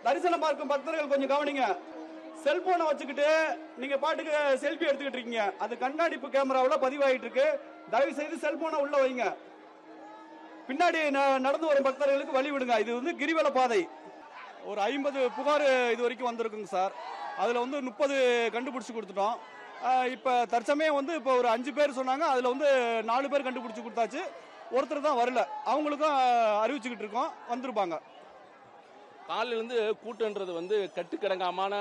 தரிசனம் பார்க்கும் பக்தர்கள் கொஞ்சம் கவனிங்க. செல்போனை வச்சுக்கிட்டு நீங்க பாட்டுக்கு செல்ஃபி எடுத்துக்கிட்டு இருக்கீங்க. அது கண்காணிப்பு கேமராவில் பதிவாயிட்டு இருக்கு. தயவு செய்து செல்போனை உள்ள வைங்க. பின்னாடி நடந்து வரும் பக்தர்களுக்கு வழி விடுங்க. இது வந்து கிரிவல பாதை. ஒரு 50 புகார் இது வரைக்கும் வந்திருக்குங்க சார். அதுல வந்து 30 கண்டுபிடிச்சு கொடுத்துட்டோம். இப்ப தற்சமயம் வந்து இப்ப ஒரு 5 பேர் சொன்னாங்க. அதுல வந்து 4 பேர் கண்டுபிடிச்சு கொடுத்தாச்சு. ஒருத்தர் தான் வரல. அவங்களுக்கும் அறிவிச்சுக்கிட்டு இருக்கோம், வந்திருப்பாங்க. காலையிலிருந்து கூட்டம்ன்றது வந்து கட்டுக்கடங்காமான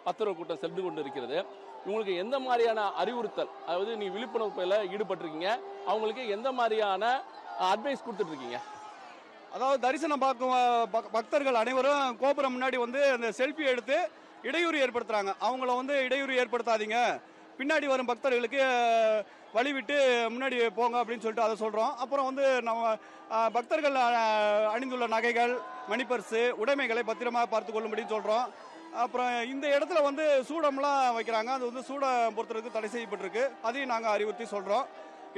பத்திரவு கூட்டம் சென்று கொண்டு இருக்கிறது. இவங்களுக்கு எந்த மாதிரியான அறிவுறுத்தல், அதாவது நீ விழிப்புணர்வுல ஈடுபட்டிருக்கீங்க, அவங்களுக்கு எந்த மாதிரியான அட்வைஸ் கொடுத்துட்டு இருக்கீங்க? அதாவது தரிசனம் பார்க்கும் பக்தர்கள் அனைவரும் கோபுரம் முன்னாடி வந்து அந்த செல்ஃபி எடுத்து இடையூறு ஏற்படுத்துறாங்க. அவங்கள வந்து இடையூறு ஏற்படுத்தாதீங்க, பின்னாடி வரும் பக்தர்களுக்கு வழி விட்டு முன்னாடி போங்க அப்படின்னு சொல்லிட்டு அதை சொல்றோம். அப்புறம் வந்து நம்ம பக்தர்கள் அணிந்துள்ள நகைகள், மணிப்பர்சு, உடைமைகளை பத்திரமா பார்த்து கொள்ளும்படி சொல்றோம். அப்புறம் இந்த இடத்துல வந்து சூடம்லாம் வைக்கிறாங்க. அது வந்து சூடம் பொறுத்தவரைக்கும் தடை செய்யப்பட்டிருக்கு. அதையும் நாங்கள் அறிவுறுத்தி சொல்றோம்.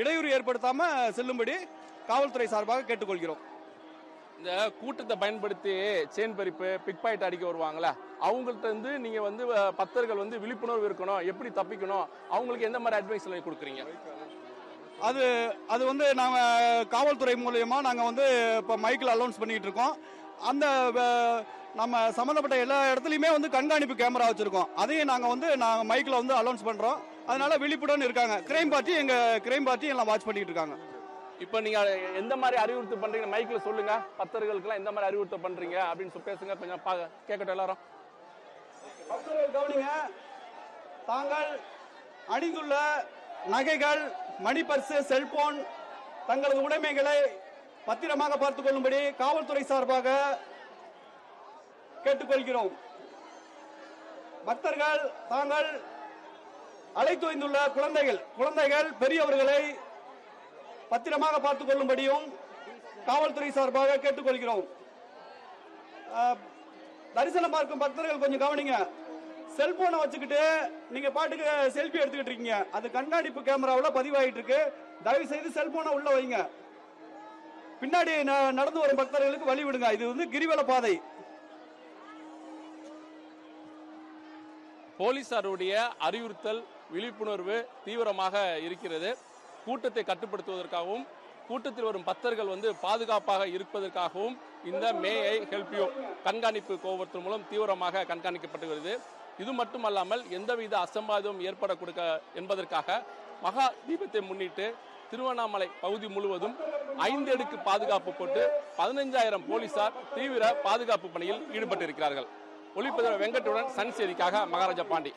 இடையூறு ஏற்படுத்தாம செல்லும்படி காவல்துறை சார்பாக கேட்டுக்கொள்கிறோம். இந்த கூட்டத்தை பயன்படுத்தி செயின் பறிப்பு, பிக் பாக்கெட் அடிக்க வருவாங்களா, அவங்கள்ட்ட இருந்து நீங்க வந்து பக்தர்கள் வந்து விழிப்புணர்வு இருக்கணும், எப்படி தப்பிக்கணும், அவங்களுக்கு எந்த மாதிரி அட்வைஸ் கொடுக்குறீங்க? அது வந்து நாங்க காவல்துறை மூலமா நாங்க வந்து இப்ப மைக்கில் அலௌன்ஸ் பண்ணிட்டு இருக்கோம். அந்த நம்ம சம்பந்தப்பட்ட எல்லா இடத்துலயுமே வந்து கண்காணிப்பு கேமரா வச்சிருக்கோம். அதையும் நாங்க வந்து மைக்கில் வந்து அலௌன்ஸ் பண்றோம். அதனால விழிப்புடன் இருக்காங்க. கிரைம் பார்ட்டி எல்லாம் வாட்ச் பண்ணிட்டு இருக்காங்க. இப்ப நீங்க எந்த மாதிரி அறிவுறுத்து பண்றீங்க? மைக்ல சொல்லுங்க, பக்தர்களுக்கு எல்லாம் எந்த மாதிரி அறிவுறுத்த பண்றீங்க அப்படின்னு பேசுங்க, கொஞ்சம் கேட்கட்டும் எல்லாரும். பக்தர்கள் கவனிங்க. தாங்கள் அணிந்துள்ள நகைகள், மணிப்பர்சு, செல்போன், தங்களது உடைமைகளை பத்திரமாக பார்த்துக் கொள்ளும்படி காவல்துறை சார்பாக கேட்டுக்கொள்கிறோம். பக்தர்கள் தாங்கள் அழைத்துள்ள குழந்தைகள் பெரியவர்களை பத்திரமாக பார்த்துக் கொள்ளும்படியும் காவல்துறை சார்பாக கேட்டுக்கொள்கிறோம். தரிசனம் பார்க்கும் பக்தர்கள் கொஞ்சம் கவனிங்க. செல்போனை வச்சுக்கிட்டு நீங்க பாட்டுக்கு செல்ஃபி எடுத்துக்கிட்டு இருக்கீங்க. அது கண்காணிப்பு கேமராவில் பதிவாயிட்டு இருக்கு. தயவு செய்து செல்போனை உள்ள வைங்க. பின்னாடி நடந்து வரும் பக்தர்களுக்கு வழி விடுங்க. இது வந்து கிரிவல பாதை. போலீசாருடைய அறிவுறுத்தல், விழிப்புணர்வு தீவிரமாக இருக்கிறது. கூட்டத்தை கட்டுப்படுத்துவதற்காகவும் கூட்டத்தில் வரும் பக்தர்கள் வந்து பாதுகாப்பாக இருப்பதற்காகவும் இந்த மே ஐ ஹெல்ப் யூ கண்காணிப்பு கோபுரத்தின் மூலம் தீவிரமாக கண்காணிக்கப்பட்டு வருகிறது. இது மட்டுமல்லாமல் எந்தவித அசம்பாவிதமும் ஏற்பட கொடுக்க என்பதற்காக மகா தீபத்தை முன்னிட்டு திருவண்ணாமலை பகுதி முழுவதும் 5 அடுக்கு பாதுகாப்பு போட்டு 15,000 போலீசார் தீவிர பாதுகாப்பு பணியில் ஈடுபட்டிருக்கிறார்கள். ஒளிப்பதிவு வெங்கட்டுடன் சன் செய்திக்காக மகாராஜா பாண்டி.